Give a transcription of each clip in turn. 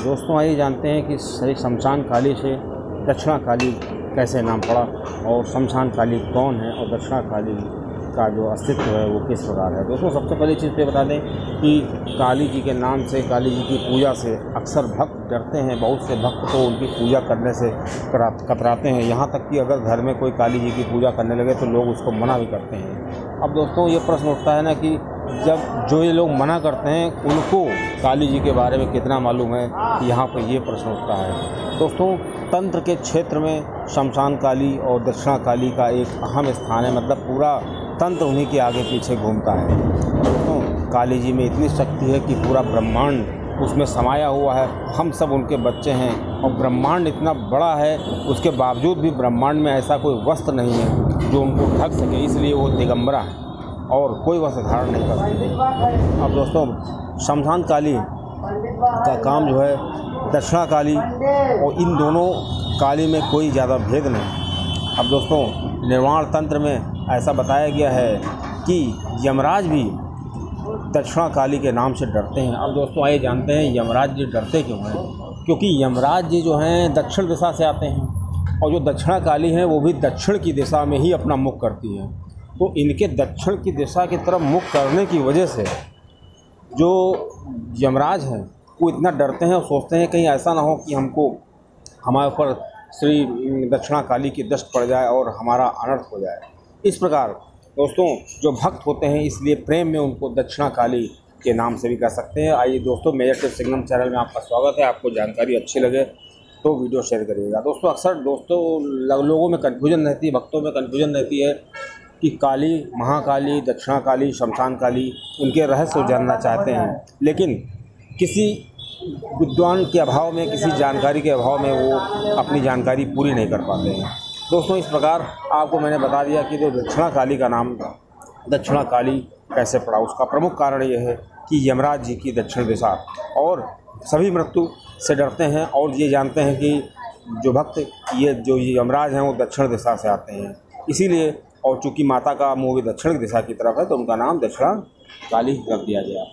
दोस्तों आइए जानते हैं कि श्री शमशान काली से दक्षिणा काली कैसे नाम पड़ा और शमशान काली कौन है और दक्षिणा काली का जो अस्तित्व है वो किस प्रकार है। दोस्तों सबसे पहली चीज़ पे बता दें कि काली जी के नाम से, काली जी की पूजा से अक्सर भक्त डरते हैं। बहुत से भक्त तो उनकी पूजा करने से कतराते हैं, यहाँ तक कि अगर घर में कोई काली जी की पूजा करने लगे तो लोग उसको मना भी करते हैं। अब दोस्तों ये प्रश्न उठता है ना कि जब जो ये लोग मना करते हैं उनको काली जी के बारे में कितना मालूम है, यहाँ पर ये प्रश्न उठता है। दोस्तों तंत्र के क्षेत्र में शमशान काली और दक्षिणा काली का एक अहम स्थान है, मतलब पूरा तंत्र उन्हीं के आगे पीछे घूमता है। दोस्तों काली जी में इतनी शक्ति है कि पूरा ब्रह्मांड उसमें समाया हुआ है, हम सब उनके बच्चे हैं और ब्रह्मांड इतना बड़ा है, उसके बावजूद भी ब्रह्मांड में ऐसा कोई वस्त्र नहीं है जो उनको ढक सके, इसलिए वो दिगंबरा है और कोई वस्त्र धारण नहीं कर सकते। अब दोस्तों शमशान काली का काम जो है दक्षिणा काली और इन दोनों काली में कोई ज़्यादा भेद नहीं। अब दोस्तों निर्वाण तंत्र में ऐसा बताया गया है कि यमराज भी दक्षिणा काली के नाम से डरते हैं। अब दोस्तों आइए जानते हैं यमराज जी डरते क्यों हैं। क्योंकि यमराज जी जो हैं दक्षिण दिशा से आते हैं और जो दक्षिणा काली हैं वो भी दक्षिण की दिशा में ही अपना मुख करती हैं। तो इनके दक्षिण की दिशा की तरफ मुख करने की वजह से जो यमराज हैं वो इतना डरते हैं और सोचते हैं कहीं ऐसा ना हो कि हमारे ऊपर श्री दक्षिणा काली की दृष्टि पड़ जाए और हमारा अनर्थ हो जाए। इस प्रकार दोस्तों जो भक्त होते हैं इसलिए प्रेम में उनको दक्षिणा काली के नाम से भी कह सकते हैं। आइए दोस्तों मेजर टिप्स सिंघम चैनल में आपका स्वागत है। आपको जानकारी अच्छी लगे तो वीडियो शेयर करिएगा। दोस्तों अक्सर लोगों में कन्फ्यूजन रहती है, भक्तों में कन्फ्यूजन रहती है कि काली, महाकाली, दक्षिणा काली, शमशान काली, उनके रहस्य जानना चाहते हैं, लेकिन किसी विद्वान के अभाव में, किसी जानकारी के अभाव में वो अपनी जानकारी पूरी नहीं कर पाते हैं। दोस्तों इस प्रकार आपको मैंने बता दिया कि जो दक्षिणा काली का नाम दक्षिणा काली कैसे पड़ा। उसका प्रमुख कारण ये है कि यमराज जी की दक्षिण दिशा और सभी मृत्यु से डरते हैं और ये जानते हैं कि जो भक्त ये यमराज हैं वो दक्षिण दिशा से आते हैं, इसीलिए। और चूँकि माता का मुँह भी दक्षिण दिशा की तरफ है तो उनका नाम दक्षिणा काली रख दिया गया।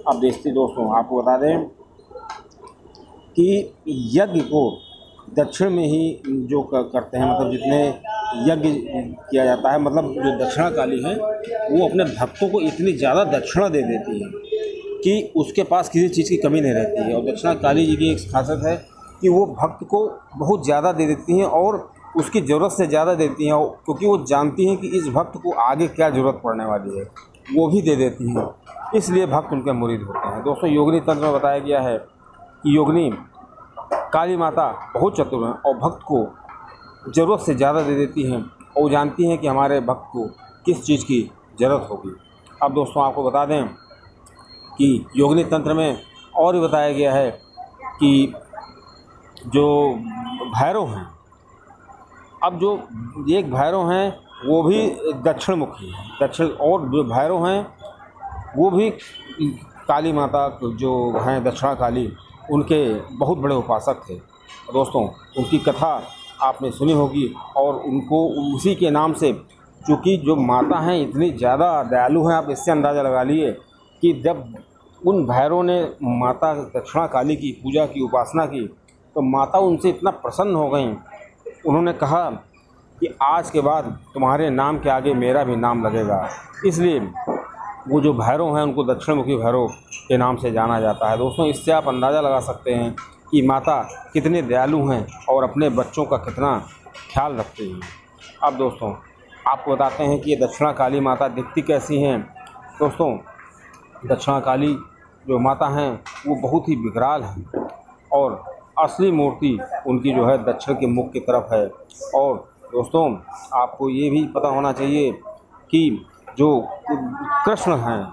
अब दोस्तों आपको बता दें कि यज्ञ को दक्षिण में ही जो करते हैं, मतलब जितने यज्ञ किया जाता है, मतलब जो दक्षिणा काली है वो अपने भक्तों को इतनी ज़्यादा दक्षिणा दे देती है कि उसके पास किसी चीज़ की कमी नहीं रहती है। और दक्षिणा काली जी की एक खासियत है कि वो भक्त को बहुत ज़्यादा दे देती हैं और उसकी ज़रूरत से ज़्यादा देती हैं, क्योंकि वो जानती हैं कि इस भक्त को आगे क्या ज़रूरत पड़ने वाली है, वो भी दे देती हैं, इसलिए भक्त उनके मुरीद होते हैं। दोस्तों योगिनी तंत्र में बताया गया है कि योगिनी काली माता बहुत चतुर हैं और भक्त को ज़रूरत से ज़्यादा दे देती हैं और वो जानती हैं कि हमारे भक्त को किस चीज़ की ज़रूरत होगी। अब दोस्तों आपको बता दें कि योगिनी तंत्र में और भी बताया गया है कि जो भैरव हैं, अब जो एक भैरव हैं वो भी दक्षिण मुखी हैं, दक्षिण, और जो भैरव हैं वो भी काली माता जो हैं दक्षिणा काली उनके बहुत बड़े उपासक थे। दोस्तों उनकी कथा आपने सुनी होगी और उनको उसी के नाम से, चूँकि जो माता हैं इतनी ज़्यादा दयालु हैं, आप इससे अंदाज़ा लगा लिए कि जब उन भैरव ने माता दक्षिणा काली की पूजा की, उपासना की, तो माता उनसे इतना प्रसन्न हो गई, उन्होंने कहा कि आज के बाद तुम्हारे नाम के आगे मेरा भी नाम लगेगा। इसलिए वो जो भैरव हैं उनको दक्षिणमुखी भैरव के नाम से जाना जाता है। दोस्तों इससे आप अंदाज़ा लगा सकते हैं कि माता कितने दयालु हैं और अपने बच्चों का कितना ख्याल रखती हैं। अब दोस्तों आपको बताते हैं कि ये दक्षिणा काली माता दिखती कैसी हैं। दोस्तों दक्षिणा काली जो माता हैं वो बहुत ही विकराल हैं और असली मूर्ति उनकी जो है दक्षिण के मुख की तरफ है। और दोस्तों आपको ये भी पता होना चाहिए कि जो कृष्ण हैं,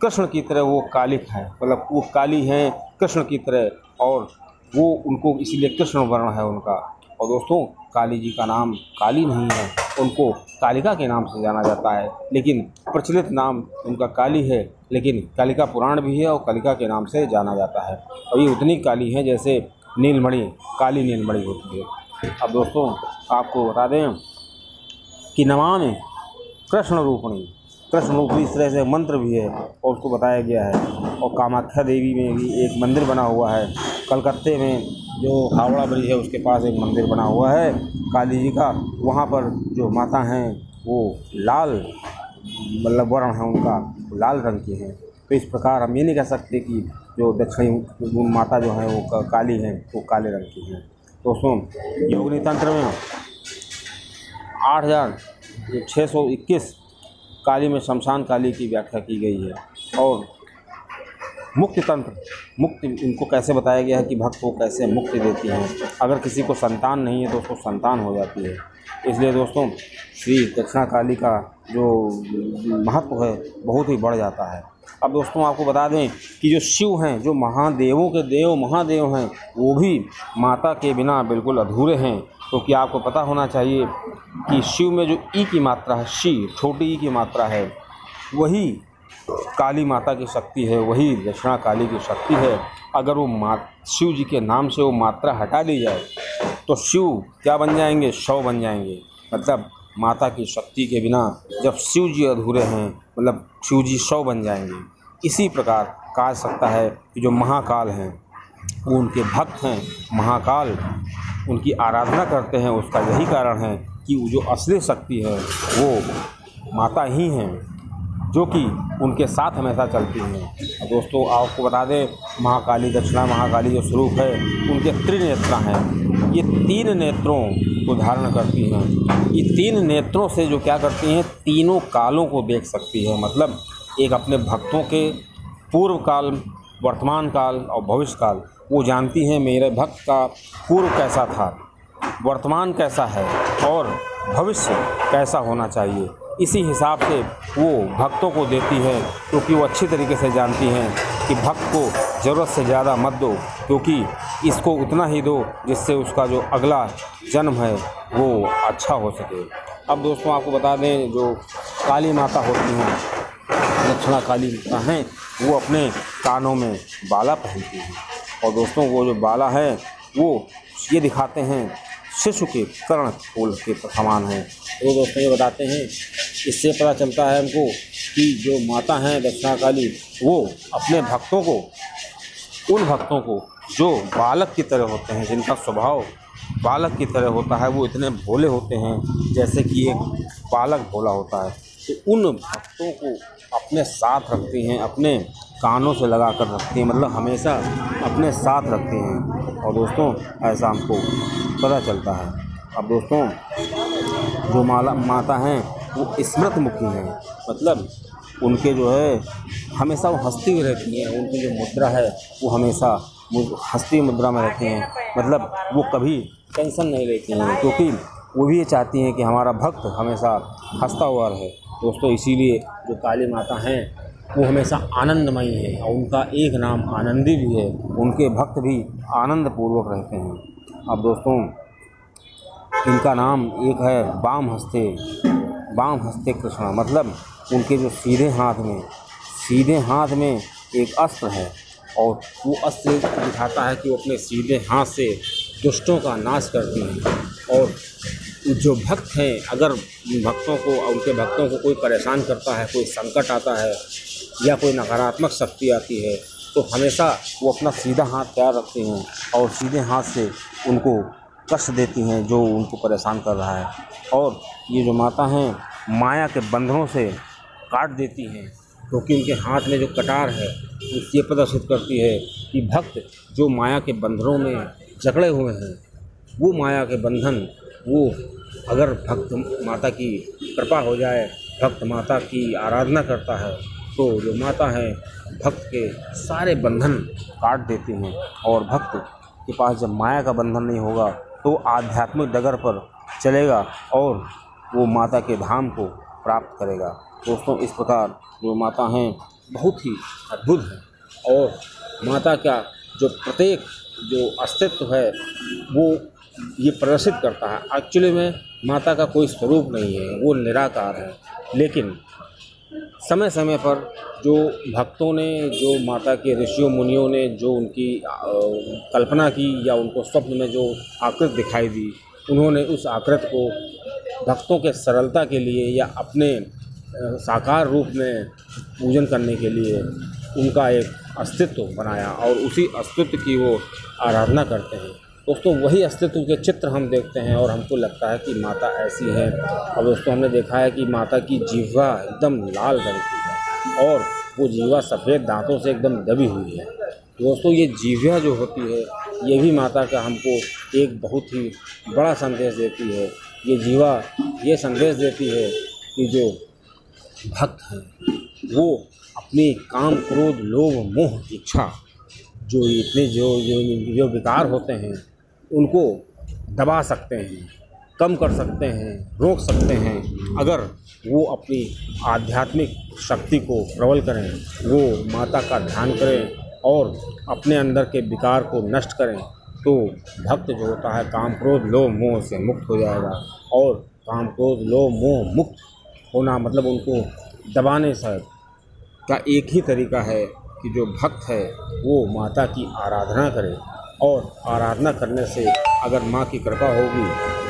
कृष्ण की तरह वो कालिक हैं, मतलब वो काली हैं कृष्ण की तरह, और वो उनको इसीलिए कृष्ण वर्ण है उनका। और दोस्तों काली जी का नाम काली नहीं है, उनको कालिका के नाम से जाना जाता है, लेकिन प्रचलित नाम उनका काली है, लेकिन कालिका पुराण भी है और कालिका के नाम से जाना जाता है। और ये उतनी काली है जैसे नीलमणि, काली नीलमणि होती है। अब दोस्तों आपको बता दें कि नमामि कृष्ण रूपिणी कृष्ण रूप भी इस तरह से मंत्र भी है और उसको बताया गया है। और कामाख्या देवी में भी एक मंदिर बना हुआ है। कलकत्ते में जो हावड़ा ब्रिज है उसके पास एक मंदिर बना हुआ है काली जी का। वहाँ पर जो माता हैं वो लाल मतलब वर्ण है उनका, लाल रंग की हैं। तो इस प्रकार हम ये नहीं कह सकते कि जो दक्षिणी माता जो है वो काली हैं, वो काले रंग की हैं। दोस्तों, योगिनी तंत्र में 8621 काली में शमशान काली की व्याख्या की गई है। और मुक्ति तंत्र, मुक्ति इनको कैसे बताया गया है कि भक्त को कैसे मुक्ति देती हैं। अगर किसी को संतान नहीं है तो उसको संतान हो जाती है। इसलिए दोस्तों, श्री दक्षिणा काली का जो महत्व है बहुत ही बढ़ जाता है। अब दोस्तों, आपको बता दें कि जो शिव हैं, जो महादेवों के देव महादेव हैं, वो भी माता के बिना बिल्कुल अधूरे हैं। क्योंकि आपको पता होना चाहिए कि शिव में जो ई की मात्रा है, शी छोटी ई की मात्रा है, वही काली माता की शक्ति है, वही दक्षिणा काली की शक्ति है। अगर वो शिव जी के नाम से वो मात्रा हटा दी जाए तो शिव क्या बन जाएंगे? शव बन जाएंगे। मतलब माता की शक्ति के बिना जब शिव जी अधूरे हैं, मतलब शिव जी शव बन जाएंगे। इसी प्रकार कहा सकता है कि जो महाकाल हैं वो उनके भक्त हैं। महाकाल उनकी आराधना करते हैं। उसका यही कारण है कि वो जो असली शक्ति है वो माता ही हैं, जो कि उनके साथ हमेशा चलती हैं। दोस्तों, आपको बता दें, महाकाली, दक्षिणा महाकाली जो स्वरूप है, उनके त्रिनेत्रा हैं। ये 3 नेत्रों को धारण करती हैं। ये 3 नेत्रों से जो क्या करती हैं, तीनों कालों को देख सकती है। मतलब एक अपने भक्तों के पूर्व काल, वर्तमान काल और भविष्य काल वो जानती हैं। मेरे भक्त का पूर्व कैसा था, वर्तमान कैसा है और भविष्य कैसा होना चाहिए। इसी हिसाब से वो भक्तों को देती है, क्योंकि वो अच्छी तरीके से जानती हैं कि भक्त को ज़रूरत से ज़्यादा मत दो, क्योंकि इसको उतना ही दो जिससे उसका जो अगला जन्म है वो अच्छा हो सके। अब दोस्तों, आपको बता दें, जो काली माता होती हैं, दक्षिणा काली माता हैं, वो अपने कानों में बाला पहनती हैं। और दोस्तों, वो जो बाला है वो ये दिखाते हैं शिशु के कर्ण फूल के समान है। तो दोस्तों, ये बताते हैं, इससे पता चलता है हमको कि जो माता हैं दक्षिणा काली, वो अपने भक्तों को, उन भक्तों को जो बालक की तरह होते हैं, जिनका स्वभाव बालक की तरह होता है, वो इतने भोले होते हैं जैसे कि एक बालक भोला होता है, तो उन भक्तों को अपने साथ रखती हैं, अपने कानों से लगा कर रखती हैं, मतलब हमेशा अपने साथ रखती हैं। और दोस्तों, ऐसा हमको पता चलता है। अब दोस्तों, जो माता हैं वो स्मृत मुखी हैं, मतलब उनके जो है हमेशा वो हंसती हुई रहती हैं। उनकी जो मुद्रा है वो हमेशा हंसती मुद्रा में रहती हैं। मतलब वो कभी टेंशन नहीं लेती हैं, क्योंकि वो भी ये चाहती हैं कि हमारा भक्त हमेशा हंसता हुआ रहे। दोस्तों, इसीलिए जो काली माता हैं वो हमेशा आनंदमयी है और उनका एक नाम आनंदी भी है। उनके भक्त भी आनंद पूर्वक रहते हैं। अब दोस्तों, इनका नाम एक है वाम हस्ते कृष्णा, मतलब उनके जो सीधे हाथ में एक अस्त्र है और वो अस्त्र दिखाता है कि वो अपने सीधे हाथ से दुष्टों का नाश करती हैं। और जो भक्त हैं, अगर उनके भक्तों को कोई परेशान करता है, कोई संकट आता है या कोई नकारात्मक शक्ति आती है, तो हमेशा वो अपना सीधा हाथ तैयार रखते हैं और सीधे हाथ से उनको कष्ट देती हैं जो उनको परेशान कर रहा है। और ये जो माता हैं माया के बंधनों से काट देती हैं, क्योंकि उनके हाथ में जो कटार है वो ये प्रदर्शित करती है कि भक्त जो माया के बंधनों में जकड़े हुए हैं, वो माया के बंधन, वो अगर भक्त माता की कृपा हो जाए, भक्त माता की आराधना करता है, तो जो माता है भक्त के सारे बंधन काट देती हैं। और भक्त के पास जब माया का बंधन नहीं होगा तो आध्यात्मिक डगर पर चलेगा और वो माता के धाम को प्राप्त करेगा। दोस्तों, इस प्रकार जो माता हैं बहुत ही अद्भुत हैं और माता का जो प्रत्येक जो अस्तित्व है वो ये प्रदर्शित करता है। एक्चुअली में माता का कोई स्वरूप नहीं है, वो निराकार है। लेकिन समय समय पर जो भक्तों ने, जो माता के ऋषियों मुनियों ने जो उनकी कल्पना की या उनको स्वप्न में जो आकृति दिखाई दी, उन्होंने उस आकृति को भक्तों के सरलता के लिए या अपने साकार रूप में पूजन करने के लिए उनका एक अस्तित्व बनाया और उसी अस्तित्व की वो आराधना करते हैं। दोस्तों वही अस्तित्व के चित्र हम देखते हैं और हमको लगता है कि माता ऐसी है। और दोस्तों हमने देखा है कि माता की जिह्वा एकदम लाल रंग की है और वो जिह्वा सफ़ेद दांतों से एकदम दबी हुई है। दोस्तों ये जिह्वा जो होती है ये भी माता का हमको एक बहुत ही बड़ा संदेश देती है। ये जिह्वा ये संदेश देती है कि जो भक्त हैं वो अपनी काम क्रोध लोभ मोह इच्छा जो इतने जो विकार होते हैं उनको दबा सकते हैं, कम कर सकते हैं, रोक सकते हैं अगर वो अपनी आध्यात्मिक शक्ति को प्रबल करें, वो माता का ध्यान करें और अपने अंदर के विकार को नष्ट करें, तो भक्त जो होता है काम क्रोध लोभ मोह से मुक्त हो जाएगा। और काम क्रोध लोभ मोह मुक्त होना मतलब उनको दबाने से का एक ही तरीका है कि जो भक्त है वो माता की आराधना करे और आराधना करने से अगर माँ की कृपा होगी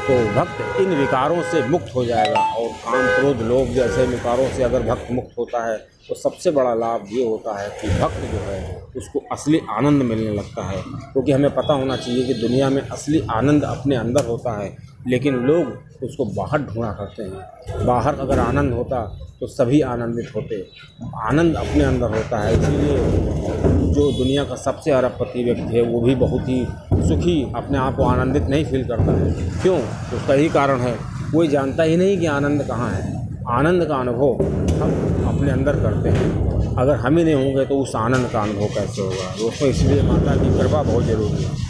तो भक्त इन विकारों से मुक्त हो जाएगा। और काम क्रोध लोभ जैसे विकारों से अगर भक्त मुक्त होता है तो सबसे बड़ा लाभ ये होता है कि भक्त जो है उसको असली आनंद मिलने लगता है। क्योंकि हमें पता होना चाहिए कि दुनिया में असली आनंद अपने अंदर होता है, लेकिन लोग उसको बाहर ढूंढा करते हैं। बाहर अगर आनंद होता तो सभी आनंदित होते, आनंद अपने अंदर होता है। इसलिए जो दुनिया का सबसे अरबपति व्यक्ति है वो भी बहुत ही सुखी अपने आप को आनंदित नहीं फील करता है। क्यों? उसका यही कारण है कोई जानता ही नहीं कि आनंद कहाँ है। आनंद का अनुभव हम अपने अंदर करते हैं, अगर हम ही नहीं होंगे तो उस आनंद का अनुभव कैसे होगा। दोस्तों इसलिए माता की कृपा बहुत ज़रूरी है।